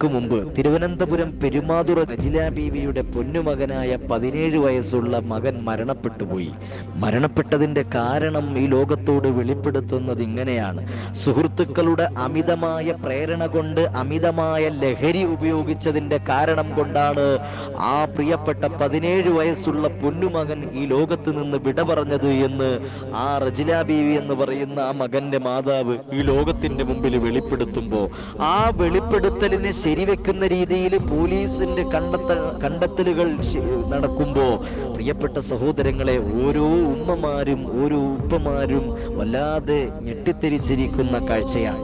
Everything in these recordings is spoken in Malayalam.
ദിവസങ്ങൾക്ക് മുമ്പ് തിരുവനന്തപുരം പെരുമാതുറ റജില ബീവിയുടെ പൊന്നുമകനായ 17 വയസ്സുള്ള മകൻ മരണപ്പെട്ടുപോയി. മരണപ്പെട്ടതിന്റെ കാരണം ഈ ലോകത്തോട് വെളിപ്പെടുത്തുന്നത് ഇങ്ങനെയാണ്: സുഹൃത്തുക്കളുടെ അമിതമായ പ്രേരണ കൊണ്ട് അമിതമായ ലഹരി ഉപയോഗിച്ചതിന്റെ കാരണം കൊണ്ടാണ് ആ പ്രിയപ്പെട്ട 17 വയസ്സുള്ള പൊന്നുമകൻ ഈ ലോകത്ത് നിന്ന് വിട പറഞ്ഞത് എന്ന് ആ റജില ബീവി എന്ന് പറയുന്ന ആ മകന്റെ മാതാവ് ഈ ലോകത്തിന്റെ മുമ്പിൽ വെളിപ്പെടുത്തുമ്പോ, ആ വെളിപ്പെടുത്തലിനെ ശരിവെക്കുന്ന രീതിയിൽ പോലീസിന്റെ കണ്ടെത്തലുകൾ നടക്കുമ്പോ, പ്രിയപ്പെട്ട സഹോദരങ്ങളെ, ഓരോ ഉമ്മമാരും ഓരോ ഉപ്പമാരും വല്ലാതെ ഞെട്ടിത്തെരിച്ചിരിക്കുന്ന കാഴ്ചയാണ്.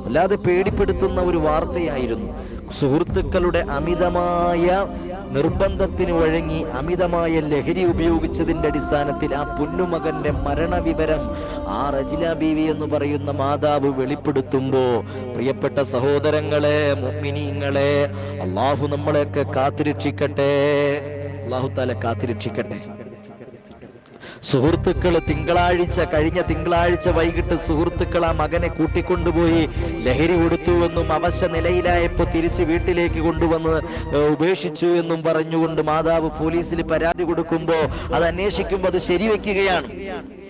വല്ലാതെ പേടിപ്പെടുത്തുന്ന ഒരു വാർത്തയായിരുന്നു. സുഹൃത്തുക്കളുടെ അമിതമായ നിർബന്ധത്തിന് വഴങ്ങി അമിതമായ ലഹരി ഉപയോഗിച്ചതിന്റെ അടിസ്ഥാനത്തിൽ ആ പൊന്നുമകന്റെ മരണവിവരം ആ റജില ബീവി എന്ന് പറയുന്ന മാതാവ് വെളിപ്പെടുത്തുമ്പോ, പ്രിയപ്പെട്ട സഹോദരങ്ങളെ, മുഅ്മിനീങ്ങളെ, അള്ളാഹു നമ്മളെയൊക്കെ കാത്തുരക്ഷിക്കട്ടെ. അള്ളാഹു തആല കാത്തുരക്ഷിക്കട്ടെ. സുഹൃത്തുക്കള് കഴിഞ്ഞ തിങ്കളാഴ്ച വൈകിട്ട് സുഹൃത്തുക്കൾ ആ മകനെ കൂട്ടിക്കൊണ്ടുപോയി ലഹരി കൊടുത്തുവെന്നും അവശ നിലയിലായപ്പോ തിരിച്ച് വീട്ടിലേക്ക് കൊണ്ടുവന്ന് ഉപേക്ഷിച്ചു എന്നും പറഞ്ഞുകൊണ്ട് മാതാവ് പോലീസിൽ പരാതി കൊടുക്കുമ്പോ, അത് അന്വേഷിക്കുമ്പോൾ അത് ശരിവെക്കുകയാണ്.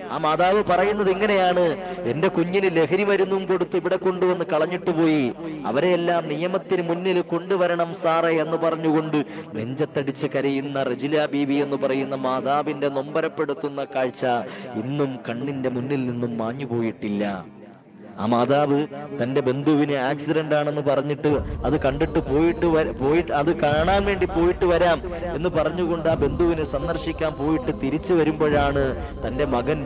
ആ മാതാവ് പറയുന്നത് ഇങ്ങനെയാണ്: എന്റെ കുഞ്ഞിന് ലഹരി മരുന്നും കൊടുത്ത് ഇവിടെ കൊണ്ടുവന്ന് കളഞ്ഞിട്ട് പോയി. അവരെയെല്ലാം നിയമത്തിന് മുന്നിൽ കൊണ്ടുവരണം സാറേ എന്ന് പറഞ്ഞുകൊണ്ട് നെഞ്ചത്തടിച്ച് കരയുന്ന റജില ബീവി എന്ന് പറയുന്ന മാതാവിന്റെ നൊമ്പരപ്പെടുത്തുന്ന കാഴ്ച ഇന്നും കണ്ണിന്റെ മുന്നിൽ നിന്നും മാഞ്ഞുപോയിട്ടില്ല. ആ മാതാവ് തന്റെ ബന്ധുവിന് ആക്സിഡന്റ് ആണെന്ന് പറഞ്ഞിട്ട് അത് കണ്ടിട്ട് പോയിട്ട് അത് കാണാൻ വേണ്ടി പോയിട്ട് വരാം എന്ന് പറഞ്ഞുകൊണ്ട് ആ ബന്ധുവിനെ സന്ദർശിക്കാൻ പോയിട്ട് തിരിച്ചു വരുമ്പോഴാണ് തന്റെ മകൻ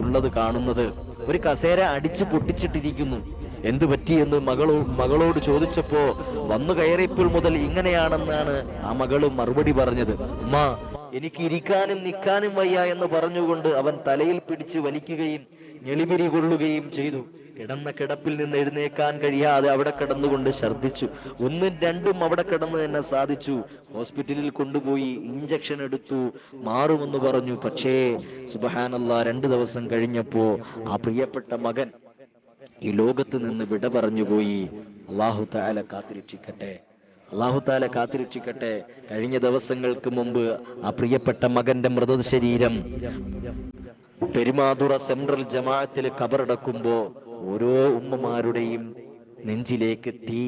ഉള്ളത് കാണുന്നത്. ഒരു കസേര അടിച്ചു പൊട്ടിച്ചിട്ടിരിക്കുന്നു. എന്തു പറ്റിയെന്ന് മകളോട് ചോദിച്ചപ്പോ, വന്നു കയറിയപ്പോൾ മുതൽ ഇങ്ങനെയാണെന്നാണ് ആ മകള് മറുപടി പറഞ്ഞത്. ഉമ്മ, എനിക്ക് ഇരിക്കാനും നിൽക്കാനും വയ്യ എന്ന് പറഞ്ഞുകൊണ്ട് അവൻ തലയിൽ പിടിച്ച് വലിക്കുകയും ഞെളിപിരി കൊള്ളുകയും ചെയ്തു. കിടന്ന കിടപ്പിൽ നിന്ന് എഴുന്നേക്കാൻ കഴിയാതെ അവിടെ കിടന്നുകൊണ്ട് ഛർദ്ദിച്ചു. 1 ഉം 2 ഉം അവിടെ കിടന്ന് തന്നെ സാധിച്ചു. ഹോസ്പിറ്റലിൽ കൊണ്ടുപോയി ഇഞ്ചക്ഷൻ എടുത്തു, മാറുമെന്ന് പറഞ്ഞു. പക്ഷേ സുബ്ഹാനല്ലാഹ്, 2 ദിവസം കഴിഞ്ഞപ്പോ ആ പ്രിയപ്പെട്ട മകൻ ഈ ലോകത്ത് നിന്ന് വിട പറഞ്ഞുപോയി. അല്ലാഹു തആല കാത്തുരക്ഷിക്കട്ടെ. അല്ലാഹു തആല കാത്തുരക്ഷിക്കട്ടെ. കഴിഞ്ഞ ദിവസങ്ങൾക്ക് മുമ്പ് ആ പ്രിയപ്പെട്ട മകന്റെ മൃതശരീരം പെരുമാതുറ സെൻട്രൽ ജമാഅത്തിൽ ഖബറടക്കുമ്പോ ഓരോ ഉമ്മമാരുടെയും നെഞ്ചിലേക്ക് തീ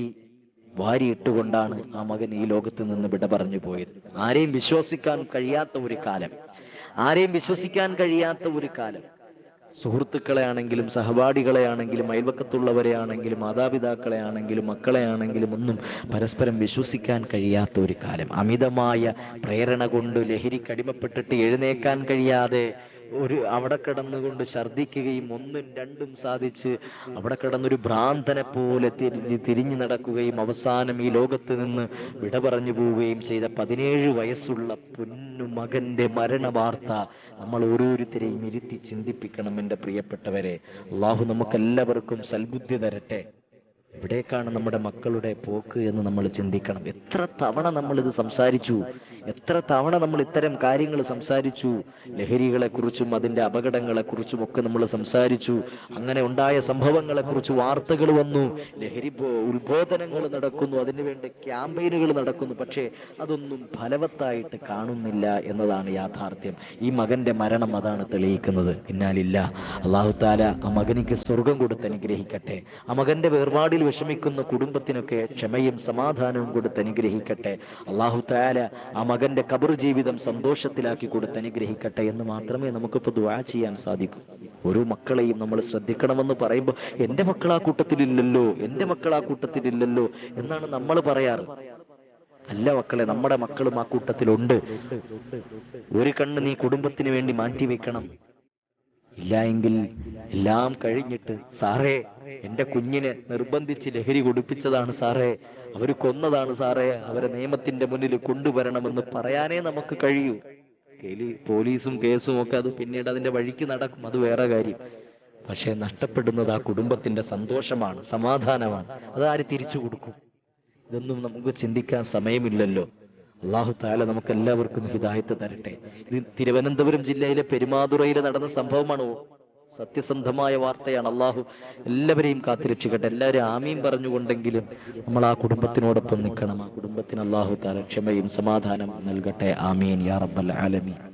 വാരിയിട്ടുകൊണ്ടാണ് ആ മകൻ ഈ ലോകത്ത് നിന്ന് വിട പറഞ്ഞു പോയത്. ആരെയും വിശ്വസിക്കാൻ കഴിയാത്ത ഒരു കാലം. സുഹൃത്തുക്കളെ ആണെങ്കിലും സഹപാഠികളെ ആണെങ്കിലും അയൽവക്കത്തുള്ളവരെ ആണെങ്കിലും മാതാപിതാക്കളെ ആണെങ്കിലും മക്കളെ ആണെങ്കിലും ഒന്നും പരസ്പരം വിശ്വസിക്കാൻ കഴിയാത്ത ഒരു കാലം. അമിതമായ പ്രേരണ കൊണ്ട് ലഹരിക്കടിമപ്പെട്ടിട്ട് എഴുന്നേക്കാൻ കഴിയാതെ അവിടെ കിടന്നുകൊണ്ട് ഛർദ്ദിക്കുകയും 1 ഉം 2 ഉം സാധിച്ച് അവിടെ കിടന്നൊരു ഭ്രാന്തനെ പോലെ തിരിഞ്ഞു നടക്കുകയും അവസാനം ഈ ലോകത്ത് നിന്ന് വിട പറഞ്ഞു പോവുകയും ചെയ്ത 17 വയസ്സുള്ള പൊന്നു മകന്റെ മരണ വാർത്ത നമ്മൾ ഓരോരുത്തരെയും ഇരുത്തി ചിന്തിപ്പിക്കണം. എൻ്റെ പ്രിയപ്പെട്ടവരെ, അള്ളാഹു നമുക്കെല്ലാവർക്കും സൽബുദ്ധി തരട്ടെ. എവിടേക്കാണ് നമ്മുടെ മക്കളുടെ പോക്ക് എന്ന് നമ്മൾ ചിന്തിക്കണം. എത്ര തവണ നമ്മൾ ഇത് സംസാരിച്ചു, എത്ര തവണ നമ്മൾ ഇത്തരം കാര്യങ്ങൾ സംസാരിച്ചു. ലഹരികളെ കുറിച്ചും അതിന്റെ അപകടങ്ങളെ കുറിച്ചും ഒക്കെ നമ്മൾ സംസാരിച്ചു. അങ്ങനെ ഉണ്ടായ സംഭവങ്ങളെ കുറിച്ച് വാർത്തകൾ വന്നു, ലഹരി ഉത്ബോധനങ്ങൾ നടക്കുന്നു, അതിനുവേണ്ടി ക്യാമ്പയിനുകൾ നടക്കുന്നു. പക്ഷേ അതൊന്നും ഫലവത്തായിട്ട് കാണുന്നില്ല എന്നതാണ് യാഥാർത്ഥ്യം. ഈ മകന്റെ മരണം അതാണ് തെളിയിക്കുന്നത്. ഇന്നാലില്ല, അല്ലാഹു തആല ആ മകനിക്ക് സ്വർഗം കൊടുത്ത് അനുഗ്രഹിക്കട്ടെ. ആ മകന്റെ വേർപാടിൽ വിഷമിക്കുന്ന കുടുംബത്തിനൊക്കെ ക്ഷമയും സമാധാനവും കൊടുത്ത് അനുഗ്രഹിക്കട്ടെ. അല്ലാഹു തആല ആ മകന്റെ ഖബർ ജീവിതം സന്തോഷത്തിലാക്കി കൊടുത്ത് അനുഗ്രഹിക്കട്ടെ എന്ന് മാത്രമേ നമുക്കിപ്പോൾ ദുആ ചെയ്യാൻ സാധിക്കൂ. ഓരോ മക്കളെയും നമ്മൾ ശ്രദ്ധിക്കണമെന്ന് പറയുമ്പോൾ എന്റെ മക്കൾ ആ കൂട്ടത്തിലില്ലല്ലോ എന്നാണ് നമ്മൾ പറയാറ്. അല്ല മക്കളെ, നമ്മുടെ മക്കളും ആ കൂട്ടത്തിലുണ്ട്. ഒരു കണ്ണ് നീ കുടുംബത്തിന് വേണ്ടി മാറ്റിവെക്കണം. ഇല്ല എങ്കിൽ എല്ലാം കഴിഞ്ഞിട്ട്, സാറേ എന്റെ കുഞ്ഞിനെ നിർബന്ധിച്ച് ലഹരി കൊടുപ്പിച്ചതാണ് സാറേ, അവര് കൊന്നതാണ് സാറേ, അവരെ നിയമത്തിന്റെ മുന്നിൽ കൊണ്ടുവരണമെന്ന് പറയാനേ നമുക്ക് കഴിയൂ. പോലീസും കേസും ഒക്കെ അത് പിന്നീട് അതിന്റെ വഴിക്ക് നടക്കും, അത് വേറെ കാര്യം. പക്ഷെ നഷ്ടപ്പെടുന്നത് ആ കുടുംബത്തിന്റെ സന്തോഷമാണ്, സമാധാനമാണ്. അതാര് തിരിച്ചു കൊടുക്കും? ഇതൊന്നും നമുക്ക് ചിന്തിക്കാൻ സമയമില്ലല്ലോ. അല്ലാഹു തആല നമുക്ക് എല്ലാവർക്കും ഹിദായത്ത് തരട്ടെ. ഇത് തിരുവനന്തപുരം ജില്ലയിലെ പെരുമാതുറയിൽ നടന്ന സംഭവമാണ് സത്യസന്ധമായ വാർത്തയാണ്. അള്ളാഹു എല്ലാവരെയും കാത്തിരക്ഷിക്കട്ടെ. എല്ലാവരും ആമീൻ പറഞ്ഞുകൊണ്ടെങ്കിലും നമ്മൾ ആ കുടുംബത്തിനോടൊപ്പം നിൽക്കണം. ആ കുടുംബത്തിന് അള്ളാഹു തആല ക്ഷമയും സമാധാനം നൽകട്ടെ. ആമീൻ യാ റബ്ബൽ ആലമീൻ.